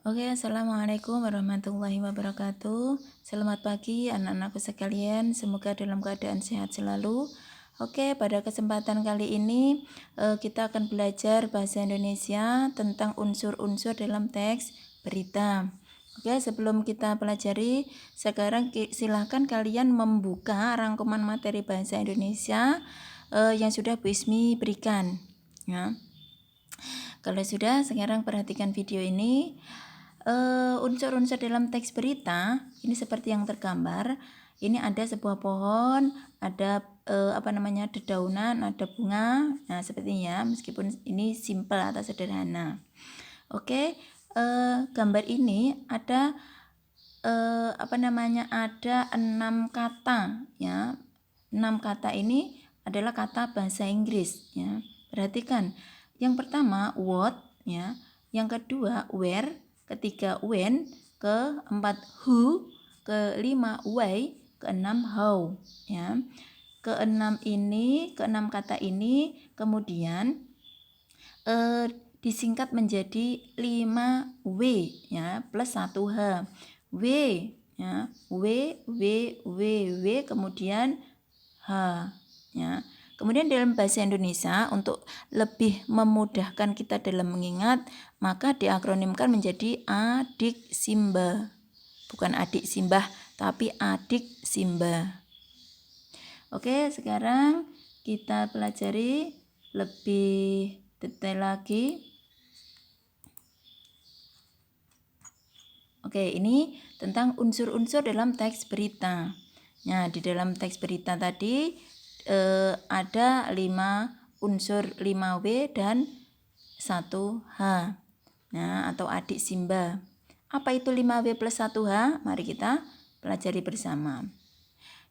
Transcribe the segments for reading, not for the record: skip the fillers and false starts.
Oke, assalamualaikum warahmatullahi wabarakatuh. Selamat pagi anak-anakku sekalian, semoga dalam keadaan sehat selalu. Oke, pada kesempatan kali ini kita akan belajar bahasa Indonesia tentang unsur-unsur dalam teks berita. Oke, sebelum kita pelajari, sekarang silahkan kalian membuka rangkuman materi bahasa Indonesia yang sudah Bu Ismi berikan. Ya. Kalau sudah, sekarang perhatikan video ini. Unsur-unsur dalam teks berita ini seperti yang tergambar. Ini ada sebuah pohon, ada dedaunan, ada bunga. Nah, sepertinya meskipun ini simpel atau sederhana. Oke, gambar ini ada ada 6 kata ya. 6 kata ini adalah kata bahasa Inggris ya. Perhatikan. Yang pertama what ya, yang kedua where, ketiga when, keempat who, kelima why, keenam how ya. Keenam kata ini kemudian disingkat menjadi 5W ya plus 1H. W ya, W kemudian H ya. Kemudian dalam bahasa Indonesia untuk lebih memudahkan kita dalam mengingat, maka diakronimkan menjadi adik Simba. Bukan adik Simbah, tapi adik Simba. Oke, sekarang kita pelajari lebih detail lagi. Oke, ini tentang unsur-unsur dalam teks berita. Nah, di dalam teks berita tadi ada 5 unsur 5W dan 1H. Nah, atau adik Simba. Apa itu 5W plus 1H? Mari kita pelajari bersama.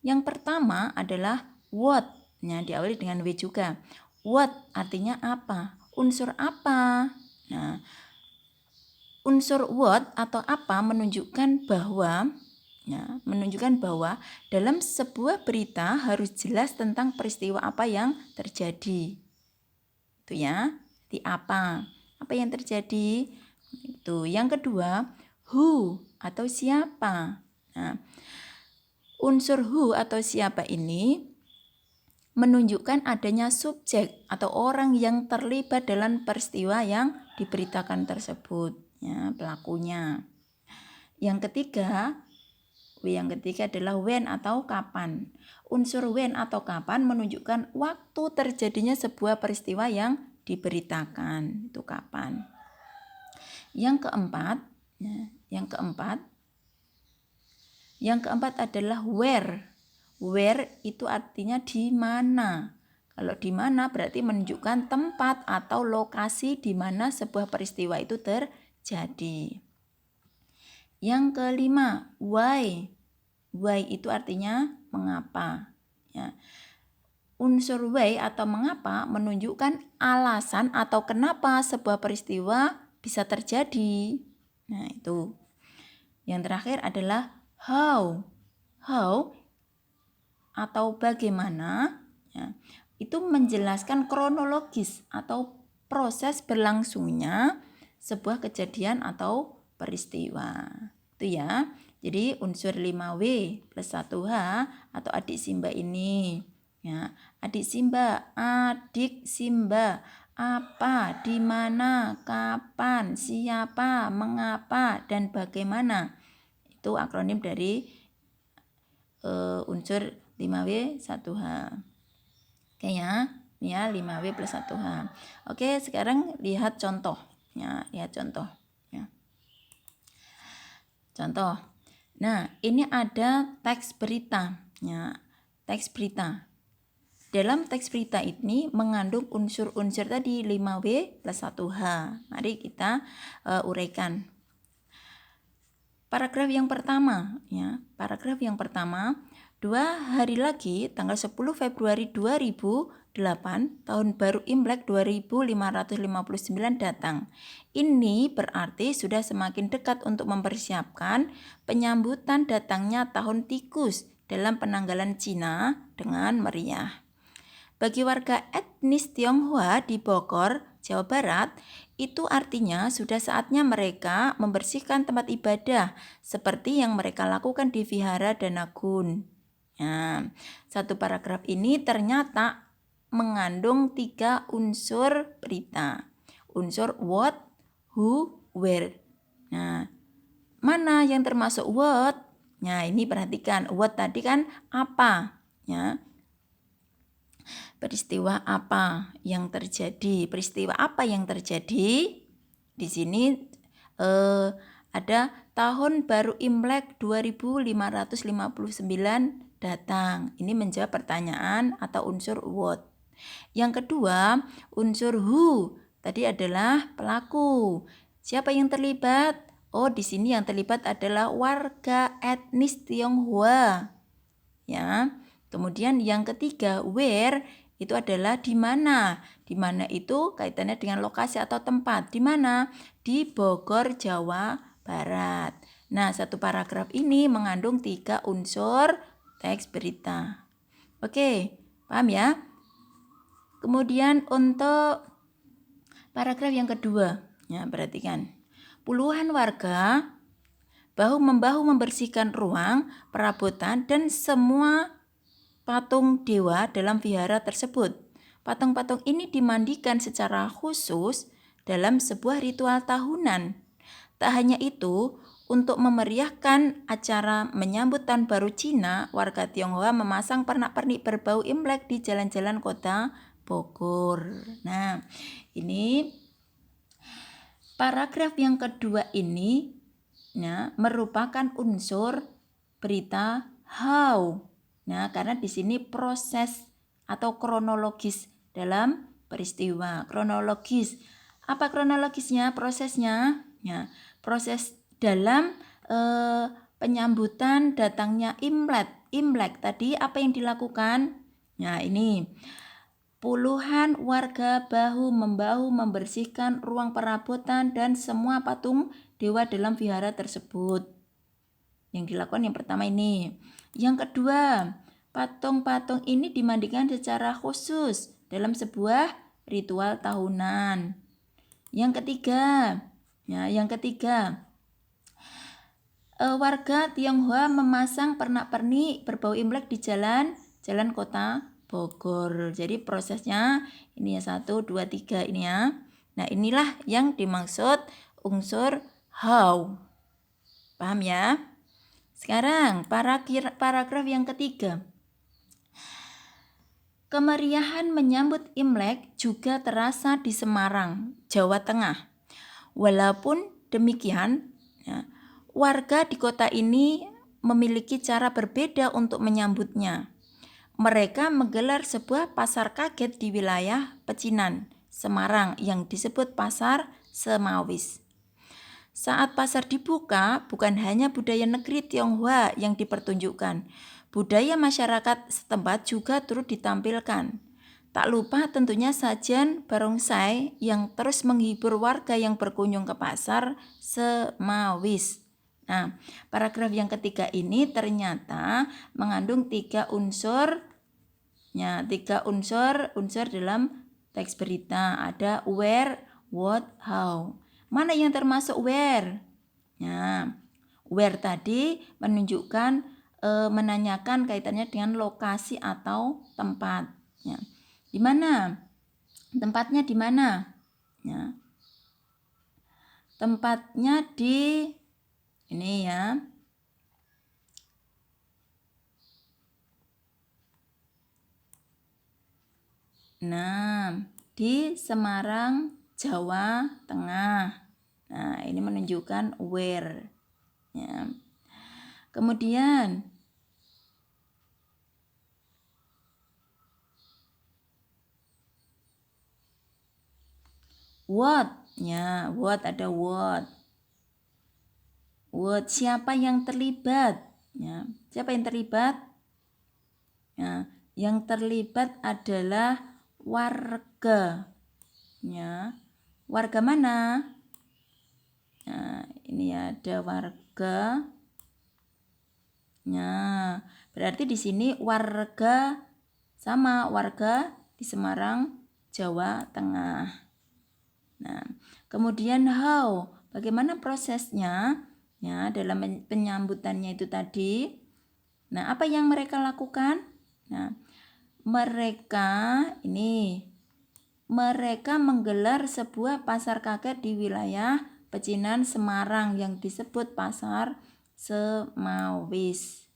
Yang pertama adalah what. Nah, diawali dengan W juga. What artinya apa? Unsur apa? Nah, unsur what atau apa menunjukkan bahwa dalam sebuah berita harus jelas tentang peristiwa apa yang terjadi. Itu ya, di apa yang terjadi. Itu. Yang kedua, who atau siapa. Nah, unsur who atau siapa ini menunjukkan adanya subjek atau orang yang terlibat dalam peristiwa yang diberitakan tersebut, ya, pelakunya. Yang ketiga adalah when atau kapan. Unsur when atau kapan menunjukkan waktu terjadinya sebuah peristiwa yang diberitakan. Itu kapan. Yang keempat adalah where. Where itu artinya di mana. Kalau di mana berarti menunjukkan tempat atau lokasi di mana sebuah peristiwa itu terjadi. Yang kelima, why. Why itu artinya mengapa. Ya. Unsur why atau mengapa menunjukkan alasan atau kenapa sebuah peristiwa bisa terjadi. Nah, itu. Yang terakhir adalah how. How atau bagaimana, ya, itu menjelaskan kronologis atau proses berlangsungnya sebuah kejadian atau peristiwa. Itu ya. Jadi unsur 5W plus 1H atau adik Simba ini. Ya, adik Simba, apa, di mana, kapan, siapa, mengapa, dan bagaimana. Itu akronim dari unsur 5W 1H. Oke ya. Ini ya 5W plus 1H. Oke, sekarang lihat contoh. Ya, lihat contoh. Ya. Contoh. Nah, ini ada teks berita. Ya, teks berita. Dalam teks berita ini mengandung unsur-unsur tadi 5W plus 1H. Mari kita uraikan. Paragraf yang pertama, ya. Paragraf yang pertama, 2 hari lagi tanggal 10 Februari 2008 tahun baru Imlek 2559 datang. Ini berarti sudah semakin dekat untuk mempersiapkan penyambutan datangnya tahun tikus dalam penanggalan Cina dengan meriah. Bagi warga etnis Tionghoa di Bogor, Jawa Barat, itu artinya sudah saatnya mereka membersihkan tempat ibadah seperti yang mereka lakukan di Vihara Danagun. Nah, satu paragraf ini ternyata mengandung 3 unsur berita. Unsur what, who, where. Nah, mana yang termasuk what? Nah, ini perhatikan. What tadi kan apa? Ya. Peristiwa apa yang terjadi? Peristiwa apa yang terjadi? Di sini ada tahun baru Imlek 2559 datang. Ini menjawab pertanyaan atau unsur what. Yang kedua, unsur who. Tadi adalah pelaku. Siapa yang terlibat? Oh, di sini yang terlibat adalah warga etnis Tionghoa. Ya. Kemudian yang ketiga, where itu adalah di mana. Di mana itu kaitannya dengan lokasi atau tempat. Di mana? Di Bogor, Jawa Barat. Nah, satu paragraf ini mengandung 3 unsur teks berita. Oke, paham ya? Kemudian untuk paragraf yang kedua, ya perhatikan. Puluhan warga bahu-membahu membersihkan ruang, perabotan, dan semua patung dewa dalam vihara tersebut. Patung-patung ini dimandikan secara khusus dalam sebuah ritual tahunan. Tak hanya itu, untuk memeriahkan acara menyambut Tahun Baru Cina, warga Tionghoa memasang pernak-pernik berbau Imlek di jalan-jalan kota Bogor. Nah, ini paragraf yang kedua ini ya, merupakan unsur berita how. Nah, karena di sini proses atau kronologis dalam peristiwa. Kronologis. Apa kronologisnya? Prosesnya? Ya, proses dalam penyambutan datangnya Imlek. Imlek tadi apa yang dilakukan? Nah, ini puluhan warga bahu-membahu membersihkan ruang perabotan dan semua patung dewa dalam vihara tersebut. Yang dilakukan yang pertama ini. Yang kedua, patung-patung ini dimandikan secara khusus dalam sebuah ritual tahunan. Yang ketiga, warga Tionghoa memasang pernak-pernik berbau Imlek di jalan kota Bogor. Jadi prosesnya ini ya 1, 2, 3 ini ya. Nah, inilah yang dimaksud unsur how. Paham ya? Sekarang paragraf yang ketiga. Kemeriahan menyambut Imlek juga terasa di Semarang, Jawa Tengah. Walaupun demikian, ya, warga di kota ini memiliki cara berbeda untuk menyambutnya. Mereka menggelar sebuah pasar kaget di wilayah Pecinan, Semarang yang disebut Pasar Semawis. Saat pasar dibuka, bukan hanya budaya negeri Tionghoa yang dipertunjukkan, budaya masyarakat setempat juga turut ditampilkan. Tak lupa tentunya sajian barongsai yang terus menghibur warga yang berkunjung ke pasar Semawis. Nah, paragraf yang ketiga ini ternyata mengandung 3 unsur, ya, 3 unsur dalam teks berita. Ada where, what, how. Mana yang termasuk where? Nah, where tadi menunjukkan menanyakan kaitannya dengan lokasi atau tempat. Ya. Di mana? Tempatnya di mana? Ya. Tempatnya di ini ya. Nah, di Semarang, Jawa Tengah. Nah, ini menunjukkan where. Ya. Kemudian what? Ya, what ada what. What, siapa yang terlibat? Ya, siapa yang terlibat? Ya, yang terlibat adalah warga. Ya, warga mana? Nah, ini ada warga. Nah, berarti di sini warga sama warga di Semarang, Jawa Tengah. Nah, Kemudian how, bagaimana prosesnya ya dalam penyambutannya itu tadi. Nah, apa yang mereka lakukan? Nah, mereka menggelar sebuah pasar kaget di wilayah pecinan Semarang yang disebut Pasar Semawis.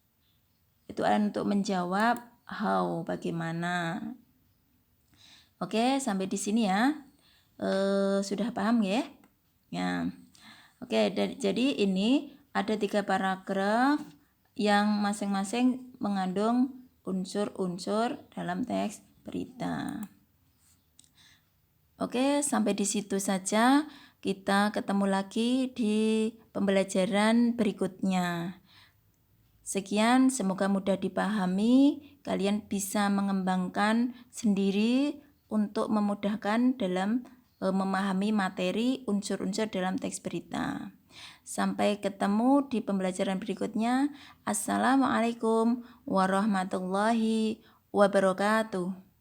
Itu untuk menjawab how, bagaimana. Oke, sampai di sini ya. Sudah paham ya? Ya. Oke, jadi ini ada 3 paragraf yang masing-masing mengandung unsur-unsur dalam teks berita. Oke, sampai di situ saja. Kita ketemu lagi di pembelajaran berikutnya. Sekian, semoga mudah dipahami. Kalian bisa mengembangkan sendiri untuk memudahkan dalam memahami materi unsur-unsur dalam teks berita. Sampai ketemu di pembelajaran berikutnya. Assalamualaikum warahmatullahi wabarakatuh.